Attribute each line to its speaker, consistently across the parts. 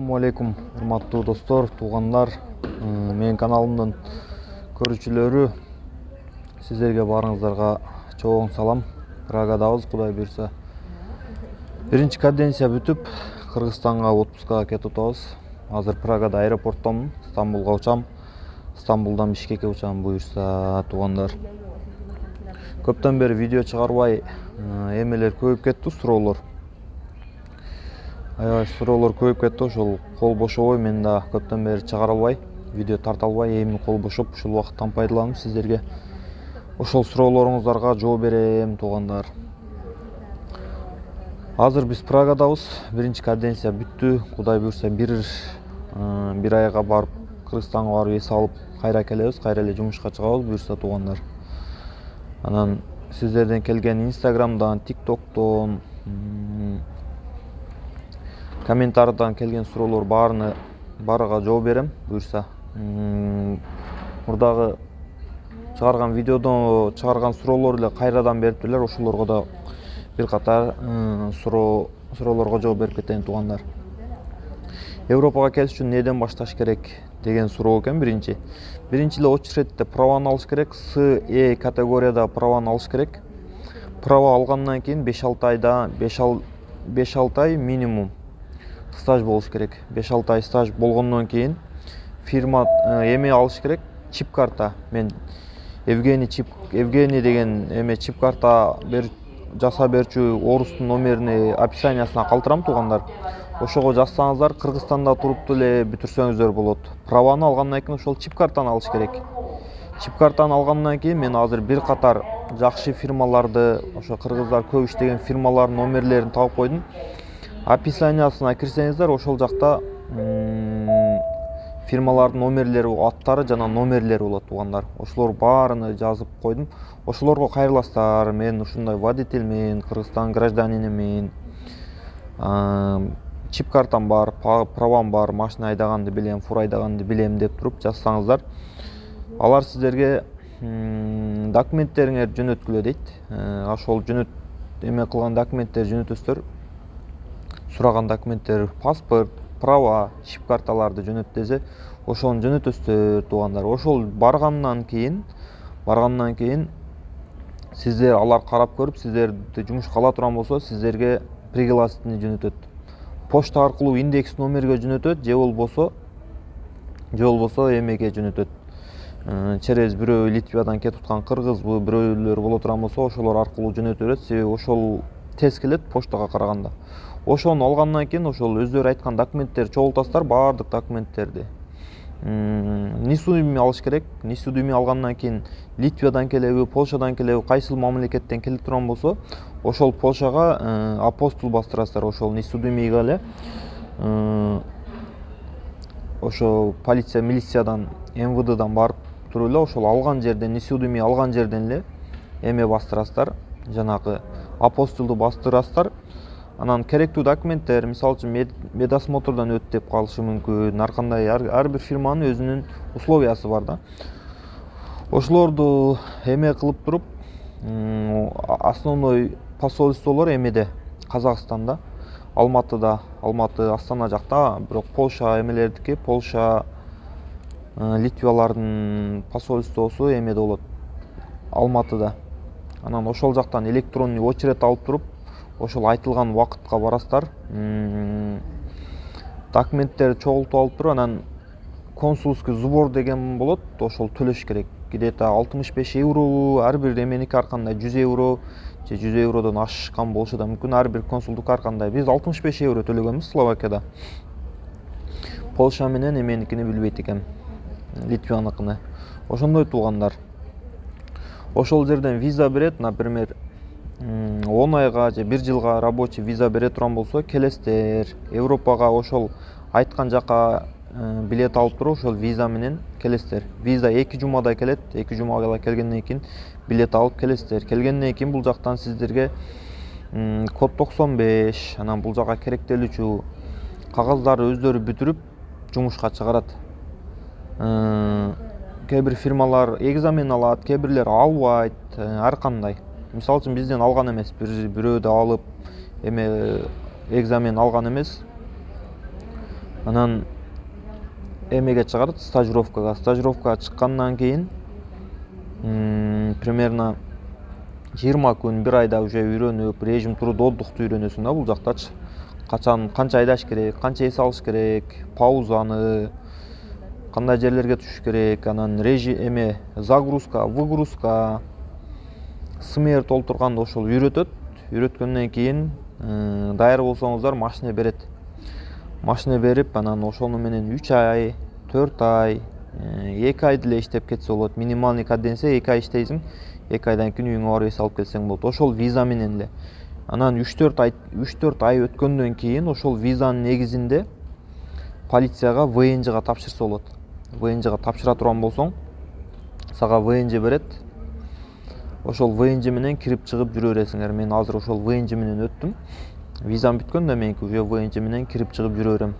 Speaker 1: Assalamu алейкум, урматтуу достор, туугандар. Менин каналымдын көрүүчүлөрү, сиздерге барыңыздарга чоң салам. Прагадабыз, Кудай буйрса. Биринчи каденция бүтүп, Кыргызстанга отпускага кетип атабыз. Азыр Прагада аэропорттомун, Стамбулга учам. Стамбулдан Бишкекке учам буйрса, туугандар. Көптөн бери видео чыгарбай, эмелер көбөйүп кетти, суроолор. Суроолор көбөйүп кетти, ошол кол бошобой мен да көптөн бери чыгара албай, видео тарта албай, эми кол бошоп, ушул убакыттан пайдаланып сиздерге ошол суроолоруңуздарга жооп берем, туугандар. Азыр биз Прагадабыз, биринчи каденция бүттү. Кудай буйрса бир айга барып, Кыргызстанга барып эс алып, кайра келебиз, кайра эле жумушка чыгабыз буйрса, туугандар. Анан сиздерден келген Инстаграмдан, ТикТоктон, комментариядан келген суроолор баарыга жооп берем буйрса. Мурдагы чыгарган видеодо чыгарган суроолор эле кайрадан бериптирлер, ошолорго да бир катар суроолорго жооп берип кетейин, туугандар. Европага келиш үчүн неден башташ керек деген суроо экен биринчи. Биринчи эле очередте праваны алыш керек, С категорияда праваны алыш керек. Права алгандан кийин 5-6 ай минимум стаж болуш керек. 5-6 ай стаж болгондон кийин фирма эме алыш керек, чип карта. Мен Евгений деген эме чип карта жасап берчү орустун номерини описаниясына калтырам, туугандар. Ошого жазсаңыздар, Кыргызстанда туруп эле бүтүрсөңүздөр болот. Праваны алгандан кийин ошол чип картаны алыш керек. Чип картаны алгандан кийин мен азыр бир катар жакшы фирмаларды, ошо кыргыздар көп иштеген фирмалардын номерлерин таап койдум. Описаниясына кирсеңиздер, ошол жакта фирмалардын номерлери, аттары жана номерлери болот, туугандар. Ошолор баарыны жазып койдум. Ошолорго кайрыласыздар. Мен ушундай водительмин, Кыргызстан гражданинимин. Чип картам бар, правам бар, машина айдаганды билем, фура айдаганды билем деп туруп жазсаңыздар, алар сиздерге документтериңер жөнөткүлө дейт. Ошол эме кылган документтер жөнөтөсүздөр. Сураган документтер, паспорт, права, чип карталарды жөнөт десе, ошону жөнөтөсүздөр, туугандар. Ошол баргандан кийин сиздер алар карап көрүп, сиздерди жумушка ала турган болсо, сиздерге пригласительный жөнөтөт. Почта аркылуу индекс номерге жөнөтөт, же болбосо эмеге жөнөтөт. Через бирөө Литвадан кетип аткан кыргызбы, бирөөлөр боло турган болсо, ошолор аркылуу жөнөтө берет. Себеби ошол тез келет почтага караганда. Ошону алгандан кийин ошол өздөрү айткан документтерди чогултасыздар, баардык документтерди. Нисудими алыш керек. Нисудими алгандан кийин Литвадан келеби, Польшадан келеби, кайсыл мамлекеттен келип турган болсо, ошол Польшага апостил бастырасыздар. Ошол Нисудимиге эле ошо полиция, милициядан, МВДдан барып туруп эле ошол алган жерден, Нисудими алган жерден эле эме бастырасыздар, жанагы апостилду бастырасыздар. Анан керектүү документтер, мисалы үчүн медосмотрдон өт деп калышы мүмкүн. Ар кандай ар бир фирманын өзүнүн условиясы бар да. Ошолорду эме кылып туруп, основной посольстволор эмеде, Казакстанда, Алматы, Астана жакта, бирок Польша эмелердики, Польша, Литвалардын посольствосу эмеде болот, Алматыда. Анан ошол жактан электронный очеред алып туруп, ошол айтылган убакытка барасыздар. Документтерди чогултуп алып туруп, анан консулский сбор деген болот, ошол төлөш керек. Где-то 65 евро, ар бир эменики ар кандай 100 евро, же 100 евродон ашкан болушу да мүмкүн. Ар бир консулдук ар кандай. Биз 65 евро төлөгөнбүз Словакияда. Польша менен эменикини билбейт экем, Литваныкыны. Ошондой, туугандар. Ошол жерден виза берет, например, 10 айга же 1 жылга рабочий виза бере турган болсо, келесиздер. Европага ошол айткан жака билет алып туруп, ошол виза менен келесиздер. Виза 2 жумада келет. 2 жумага келгенден кийин билет алып келесиздер. Келгенден кийин бул жактан сиздерге код 95, анан бул жака керектелүүчү кагаздарды өздөрү бүтүрүп жумушка чыгарат. Кээ бир фирмалар экзамен алат, кээ бирлер албайт, ар кандай. Мисалы үчүн бизден алган эмес, бирөөдө алып, эме экзамен алган эмес. Анан эмеге чыгарат, стажировкага чыккандан кийин примерно 20 күн, 1 айда уже үйрөнүп, режим трудоотдукту үйрөнөсүң да бул жактачы. Канча айдаш керек, канча эс алыш керек, паузаны, кандай жерлерге түшүш керек, анан эме загрузка, выгрузка, смер толтурганды ошол үйрөтөт. Үйрөткөндөн кийин даяр болсоңуздар машина берет. Машина берип, анан ошону менен 3 ай, 4 ай, 2 ай деле иштеп кетсе болот. Минималный каденция 2 ай иштейсиң, 2 айдан кийин үйүңө барып эс алып келсең болот. Ошол виза менен эле. Анан 3-4 ай өткөндөн кийин ошол визанын негизинде полицияга ВНЖга тапшырса болот. ВНЖга тапшыра турган болсоң, сага ВНЖ берет. Ошол ВНЖ менен кирип чыгып жүрө бересиңер. Мен азыр ошол ВНЖ менен өттүм. Визам бүткөн да меники уже ВНЖ менен кирип чыгып жүрө берем.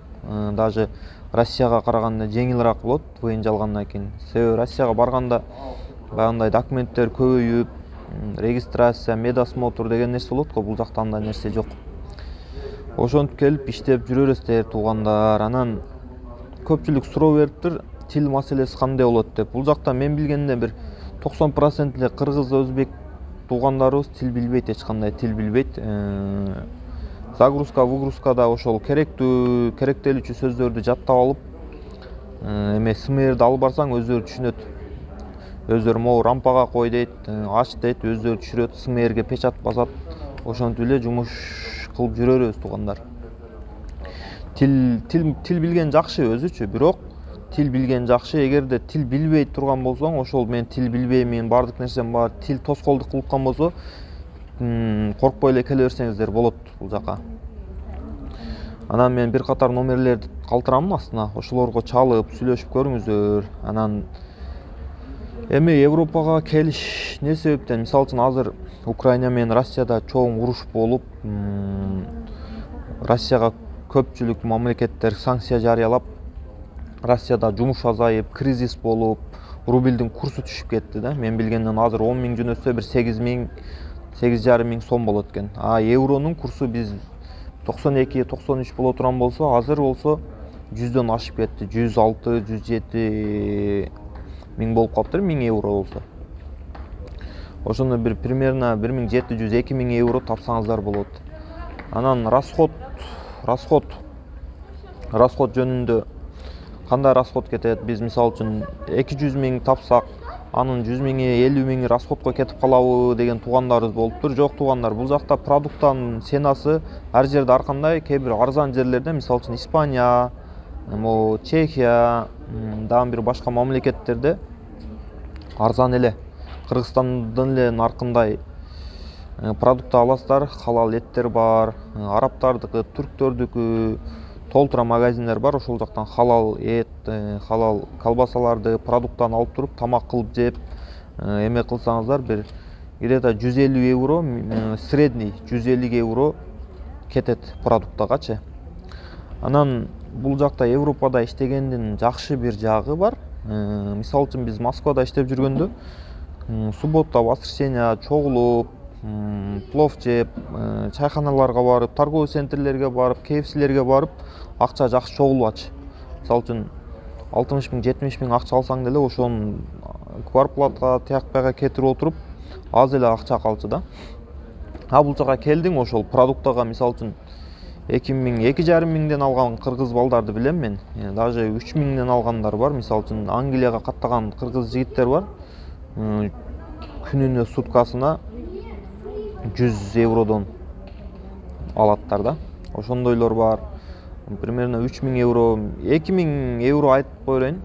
Speaker 1: Даже Россияга караганда жеңилирээк болот ВНЖ алгандан кийин. Себеби Россияга барганда баягындай документтер көбөйүп, регистрация, медосмотр деген нерсе болот го, бул жакта андай нерсе жок. Ошентип келип иштеп жүрө бересиздер туугандар. Анан көпчүлүк суроо бериптир, тил маселеси кандай болот деп. Бул жакта мен билгенден бир 90% эле кыргыз, өзбек туугандарыбыз тил билбейт, эч кандай тил билбейт. Загрузка, выгрузкада ошол керектелүүчү сөздөрдү жаттап алып, эме смрди алып барсаң өздөрү түшүнөт. Өздөрү могу рампага кой дейт, ач дейт, өздөрү түшүрөт, смрге печать басат. Ошентип эле жумуш кылып жүрө беребиз туугандар. Тил билген жакшы өзүчү, бирок тил билген жакшы. Эгерде тил билбей турган болсоң, ошол мен тил билбеймин, бардык нерсем бар, тил тоскоолдук кылып калган болсо, коркпой эле келе берсеңиздер болот бул жака. Анан мен бир катар номерлерди калтырамын астына, ошолорго чалып, сүйлөшүп көрүңүздөр. Анан эми Европага келиш не себептен? Мисалы үчүн азыр Украина менен Россияда чоң уруш болуп, Россияга көпчүлүк мамлекеттер санкция жарыялап, Россияда жумуш азайып, кризис болуп, рубльдин курсу түшүп кетти да. Мен билгенден азыр 10 000 жөнөтсө бир 8,5 миң сом болот экен. Евронун курсу биз 92-93 боло турган болсо, азыр болсо 100дөн ашып кетти. 106-107 миң болуп калыптыр, 1000 евро болсо. Ошондо бир примерно 1700-2 миң евро тапсаңыздар болот. Анан расход жөнүндө кандай расход кетет? Биз мисалы үчүн 200 миң тапсак, анын 100 миңи, 50 миңи расходко кетип калабы деген туугандарыбыз болуптур. Жок туугандар, бул жакта продукттан ценасы ар жерде ар кандай. Кээ бир арзан жерлерде, мисалы үчүн Испания, Чехия, дагы бир башка мамлекеттерде арзан эле. Кыргызстандын эле наркындай продукт аласыздар, халал эттер бар, арабтардыкы, түрктөрдүкү, толтура магазиндер бар. Ошол жактан халал эт, халал колбасаларды, продукттан алып туруп тамак кылып жеп, эме кылсаңыздар бир где-то 150 евро, средний 150 евро кетет продуктагачы. Анан бул жакта Европада иштегендин жакшы бир жагы бар. Мисалы үчүн биз Москвада иштеп жүргөндө суббота, воскресенье чогулуп, плов жеп, чайханаларга барып, торговый центрлерге барып, KFC'лерге барып, акча жакшы чогулбачы. Мисалы үчүн 60 миң, 70 миң акча алсаң деле ошону квартплатка, тиякпайга кетирип отуруп, аз эле акча калчу да. Бул жака келдиң, ошол продуктага мисалы үчүн 2 миң, 2,5 миңден алган кыргыз балдарды билем мен. Даже 3 миңден алгандар бар. Мисалы үчүн Англияга каттаган кыргыз жигиттер бар. Күнүнө, суткасына 100 евродон алаттар да. Ошондойлор бар. Примерно 3 миң евро, 2 миң евро айтып коеюн.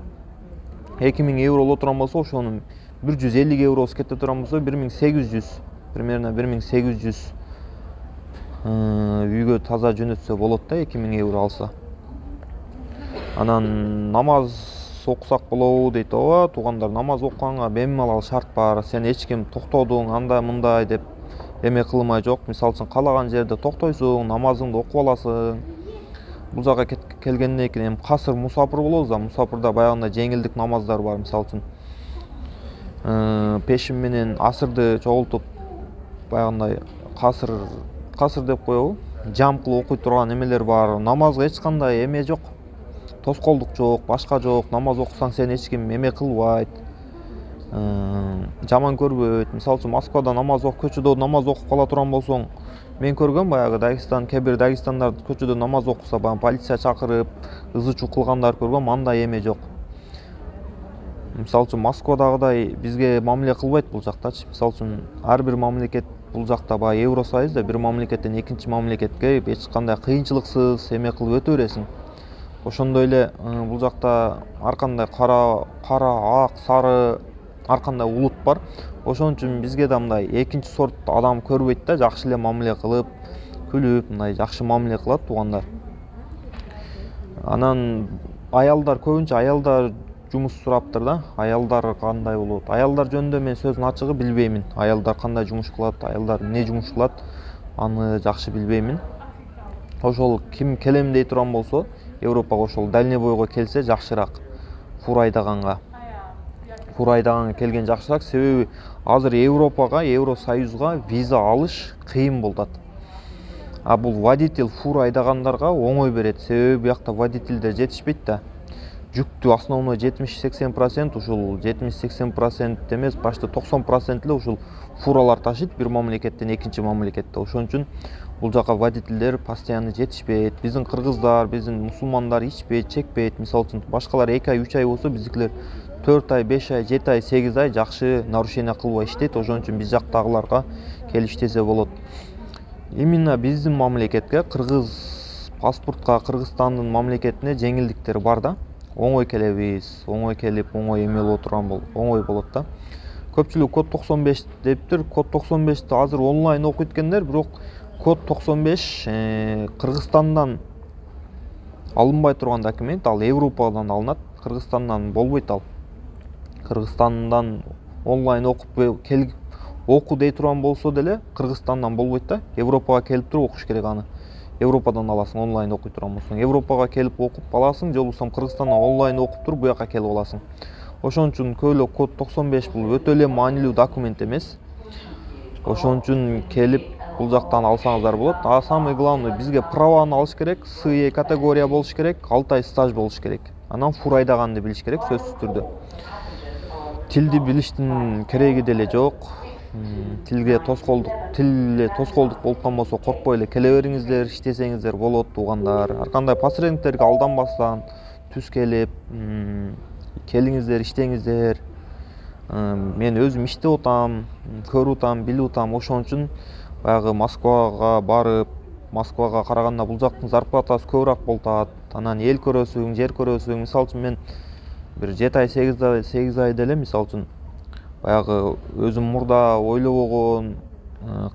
Speaker 1: 2 миң евро боло турган болсо, ошонун 150 евросы кете турган болсо, 1800, примерно 1800 үйгө таза жөнөтсө болот да, 2 миң евро алса. Анан намаз окусак болобу дейт. Ооба, туугандар, намаз окуганга бемалал шарт бар. Сен эч ким токтодуң, андай мындай деп эме кылмай жок. Мисалы үчүн каалаган жерде токтойсуң, намазыңды окуп аласың. Бул жака келгенден кийин касыр мусапыр болобуз да. Мусапырда баягындай жеңилдик намаздар бар. Мисалы үчүн пешим менен асырды чогултуп, баягындай касыр деп коебу, жам кылып окуй турган эмелер бар. Намазга эч кандай эме жок. тоскоолдук жок, башка жок, намаз окусаң сени эч ким эме кылбайт, жаман көрбөйт. Мисалы үчүн Москвада көчөдө намаз окуп кала турган болсоң, мен көргөм баягы кээ бир Дагестандарды көчөдө намаз окуса, баягы полиция чакырып, ызы-чуу кылгандар көргөм, андай эме жок. Мисалы үчүн Москвадагыдай бизге мамиле кылбайт бул жактачы. Мисалы үчүн ар бир мамлекет бул жакта баягы Евросоюзда бир мамлекеттен экинчи мамлекетке эч кандай кыйынчылыксыз эме кылып өтө бересиң. Ошондой эле бул жакта ар кандай кара, ак, сары ар кандай улут бар. Ошон үчүн бизге да мындай экинчи сорт адам көрбөйт да, жакшы эле мамиле кылып, күлүп, мындай жакшы мамиле кылат туугандар. Анан аялдар көбүнчө аялдар жумуш сураптыр да. Аялдар кандай болот? Аялдар жөнүндө мен сөздүн ачыгы билбеймин. Аялдар кандай жумуш кылат, аялдар эмне жумуш кылат, аны жакшы билбеймин. Ошол ким келем дей турган болсо, Европага ошол дальнобойго келсе жакшыраак. Фура айдаганга келген жакшыраак, себеби азыр Европага, Евросоюзга виза алыш кыйын болот. А бул водитель фура айдагандарга оңой берет, себеби буякта водительдер жетишпейт да. Жүктү основной 70-80%, ушул 70-80% эмес, почти 90% эле ушул фуралар ташыйт бир мамлекеттен экинчи мамлекетте. Ошон үчүн бул жака водительдер постоянно жетишпейт. Биздин кыргыздар, биздин мусулмандар ичпейт, чекпейт. Мисалы үчүн башкалар 2 ай, 3 ай болсо, биздикилер 4 ай, 5 ай, 7 ай, 8 ай жакшы нарушение кылбай иштейт. Ошон үчүн биз жактагыларга келип иштесе болот. Именно биздин мамлекетке, кыргыз паспортко, Кыргызстандын мамлекетине жеңилдиктер бар да. Оңой келебиз, оңой келип, оңой эме боло турган оңой болот да. Көпчүлүк код 95 дептир. Код 95ти азыр онлайн окуйт экендер, бирок код 95 Кыргызстандан алынбай турган документ, ал Европадан алынат, Кыргызстандан болбойт ал. Кыргызстандан онлайн окуп келип оку дей турган болсо деле Кыргызстандан болбойт да. Европага келип туруп окуш керек аны. Европадан аласың, онлайн окуй турган болсоң. Европага келип окуп аласың, же болбосо Кыргызстандан онлайн окуп туруп буяка келип аласың. Ошон үчүн көйлөк код 95 бул өтө эле маанилүү документ эмес. Ошон үчүн келип бул жактан алсаңыздар болот. А самый главный бизге праваны алыш керек, СЕ категория болуш керек, 6 ай стаж болуш керек. Анан фура айдаганды билиш керек сөзсүз түрдө. Тилди билиштин кереги деле жок. Тилде тоскоолдук болуп калбосо коркпой эле келе бериңиздер, иштесеңиздер болот туугандар. Ар кандай посредниктерге алданбастан түз келип, келиңиздер, иштеңиздер. Мен өзүм иштеп атам, көрүп атам, билип атам. Ошон үчүн баягы Москвага барып, Москвага караганда бул жактын зарплатасы көбүрөөк болуп атат. Анан эл көрөсүң, жер көрөсүң. Мисалы үчүн мен бир 7 ай, 8 ай деле мисалы үчүн баягы өзүм мурда ойлобогон,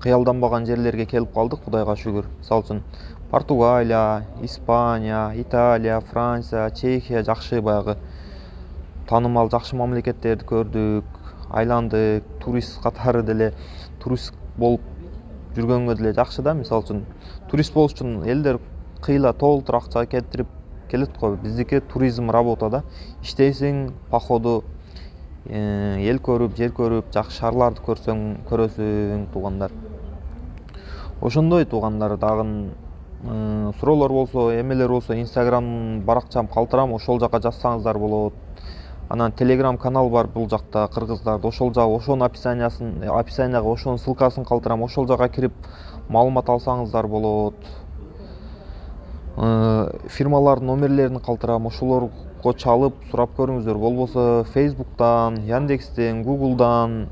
Speaker 1: кыялданбаган жерлерге келип калдык, Кудайга шүгүр. Мисалы үчүн Португалия, Испания, Италия, Франция, Чехия жакшы баягы таанымал жакшы мамлекеттерди көрдүк, айландык, турист катары деле турист болуп жүргөнгө деле жакшы да. Мисалы үчүн турист болуш үчүн элдер кыйла толтур акча кетирип келет го. Биздики туризм работа да. Иштейсиң, походу эл көрүп, жер көрүп, жакшы шаарларды көрөсүң туугандар. Ошондой туугандар, дагы суроолор болсо, эмелер болсо, Instagram баракчам калтырам, ошол жака жазсаңыздар болот. Анан Telegram канал бар бул жакта кыргыздарда, ошонун описанияга ошонун ссылкасын калтырам, ошол жака кирип маалымат алсаңыздар болот. Фирмалардын номерлерин калтырам, ошолорго чалып сурап көрүңүздөр. Болбосо Facebook'тан, Яндекстен, Google'дан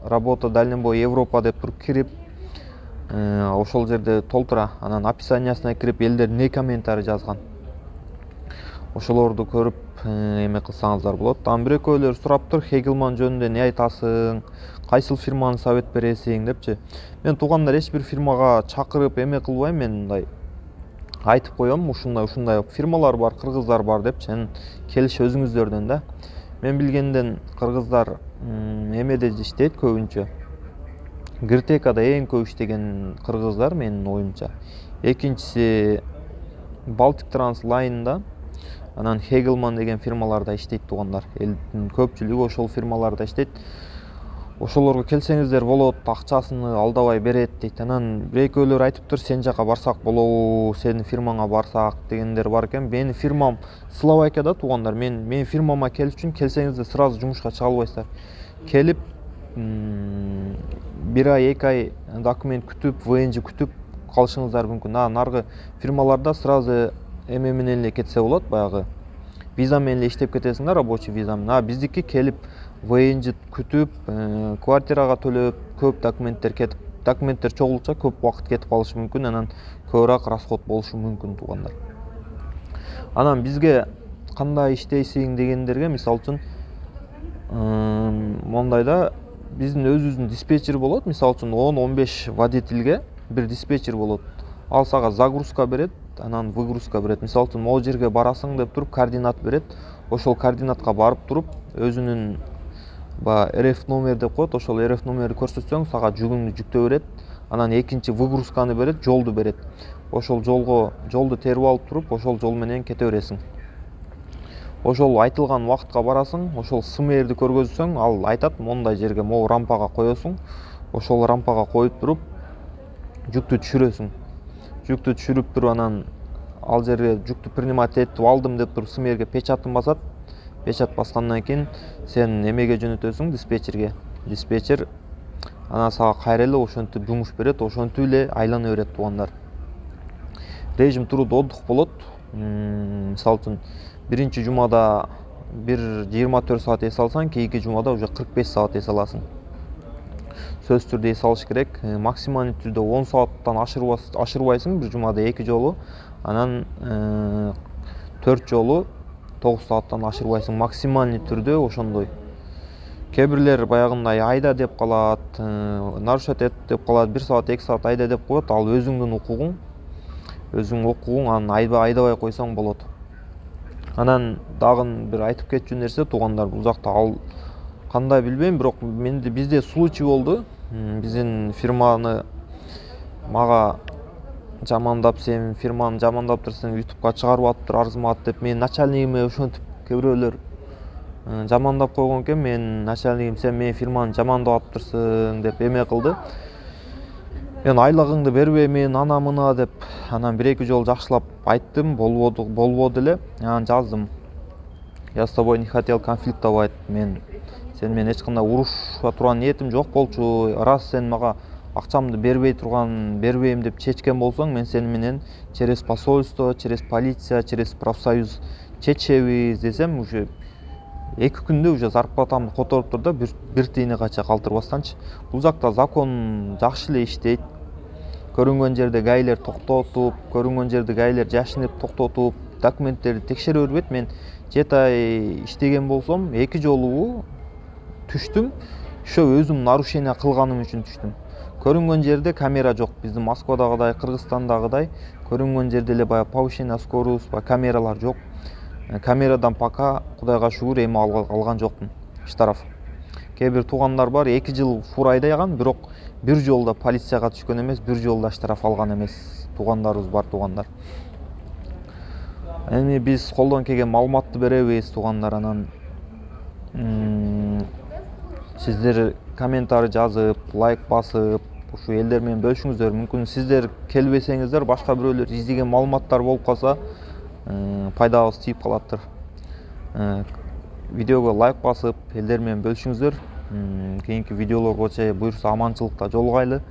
Speaker 1: работа дальнобой Европа деп туруп кирип, ошол жерде толтура, анан описаниясына кирип элдер эмне комментарий жазган, ошолорду көрүп эме кылсаңыздар болот. Анан бир-экөөлөр сураптыр, Хейгелман жөнүндө эмне айтасың, кайсыл фирманы совет бересиң депчи. Мен туугандар эч бир фирмага чакырып эме кылбайм, мен мындай айтып коем, ушундай фирмалар бар, кыргыздар бар депчи, келиш өзүңүздөрдөн да. Мен билгенден кыргыздар эмеде иштейт көбүнчө. Гиртекада эң көп иштеген кыргыздар менин оюмча. Экинчиси Baltic Trans Line'да, анан Хейгелман деген фирмаларда иштейт туугандар. Элдин көпчүлүгү ошол фирмаларда иштейт. ошолорго келсеңиздер болот, акчасын алдабай берет дейт. Анан бир экөөлөр айтыптыр, сен жака барсак болобу, сенин фирмаңа барсак дегендер бар экен. Менин фирмам Словакияда туугандар. Менин фирмама келиш үчүн келсеңиздер сразу жумушка чыга албайсыздар. Келип бир ай, 2 ай документ күтүп, ВНЖ күтүп калышыңыздар мүмкүн. Наркы фирмаларда сразу эме менен эле кетсе болот, баягы виза менен эле иштеп кетесиңер, рабочий виза менен. Биздики келип ВНЖ күтүп, квартирага төлөп, көп документтер чогултса көп убакыт кетип калышы мүмкүн, анан көбүрөөк расход болушу мүмкүн туугандар. Анан бизге кандай иштейсиң дегендерге, мисалы үчүн мондайда биздин өзүбүздүн диспетчер болот. Мисалы үчүн 10-15 водительге бир диспетчер болот. Ал сага загрузка берет, анан выгрузка берет. Мисалы үчүн могу жерге барасың деп туруп координат берет. Ошол координатка барып туруп, өзүнүн РФ номер деп коет. Ошол РФ номерди көрсөтсөң, сага жүгүңдү жүктөп берет. Анан экинчи выгрузканы берет, жолду берет. Ошол жолду терип алып туруп, ошол жол менен кете бересиң. Ошол айтылган убакытка барасың, ошол СМРди көргөзсөң, ал айтат, мондай жерге могу рампага коесуң. Ошол рампага коюп туруп, жүктү түшүрөсүң. Жүктү түшүрүп туруп, анан ал жерге жүктү принимать этип алдым деп туруп СМРге печатын басат. Печат баскандан кийин сен эмеге жөнөтөсүң, диспетчерге. Диспетчер анан сага кайра эле ошентип жумуш берет, ошентип эле айлана берет туугандар. Режим труд отдых болот. Мисалы үчүн биринчи жумада бир 24 саат эс алсаң, кийинки жумада уже 45 саат эс аласың. Сөзсүз түрдө эс алыш керек. Максималдуу түрдө 10 сааттан ашырбайсың бир жумада 2 жолу. Анан 4 жолу 9 сааттан ашырбайсың максималдуу түрдө, ошондой. Кээ бирлер баягындай айда деп калат, нарушать эт деп калат, 1 саат 2 саат айда деп коет. Ал өзүңдүн укугуң. Өзүң укугуң, анан айдабай койсоң болот. Анан дагы бир айтып кетчү нерсе туугандар, бул жакта ал кандай билбейм, бирок бизде случай болду. Биздин фирманы мага жамандап, сен фирманы жамандаптырсың, YouTube'га чыгарып аттыр, арзымат деп менин начальнигиме ошентип кээ бирөөлөр жамандап койгон экен. Менин начальнигим сен менин фирманы жамандап аттырсың деп эме кылды. Мен айлыгыңды бербей, мен ана мына деп, анан 1-2 жолу жакшылап айттым, болбоду эле. Анан жаздым. Я с тобой не хотел конфликтовать. Сен менен эч кандай урушуп турган ниетим жок болчу. Раз сен мага акчамды бербейм деп чечкен болсоң, мен сени менен через посольство, через полиция, через профсоюз чечебиз десем, уже 2 күндө уже зарплатамды которуптур да, бир тыйыны кача калтырбастанчы. Бул жакта закон жакшы эле иштейт. Көрүнгөн жерде гаилер токтотуп, көрүнгөн жерде гаилер жашынып токтотуп, документтерди текшере бербейт. Мен 7 ай иштеген болсом, 2 жолу түштүм. Ошо өзүм нарушение кылганым үчүн түштүм. Көрүнгөн жерде камера жок. Биздин Москвадагыдай, Кыргызстандагыдай көрүнгөн жерде эле баягы повышение скорость, камералар жок. Камерадан пока Кудайга шүгүр эми алган жокмун. Штраф. Кээ бир туугандар бар, 2 жыл фура айдаган, бирок бир жолда полицияга түшкөн эмес, бир жолда штраф алган эмес. Туугандарыбыз бар туугандар. Эми биз колдон келген маалыматты беребиз туугандар. Анан сиздер комментарий жазып, лайк басып, ушу элдер менен бөлүшүңүздөр. Мүмкүн сиздер келбесеңиздер, башка бирөөлөр издеген маалыматтар болуп калса, пайдабыз тийип калаттыр. Видеого лайк басып, элдер менен бөлүшүңүздөр. Кийинки видеолорго буюрса аманчылыкта жолугайлы.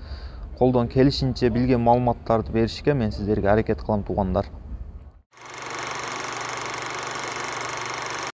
Speaker 1: Колдон келишинче билген маалыматтарды беришке мен сиздерге аракет кылам туугандар.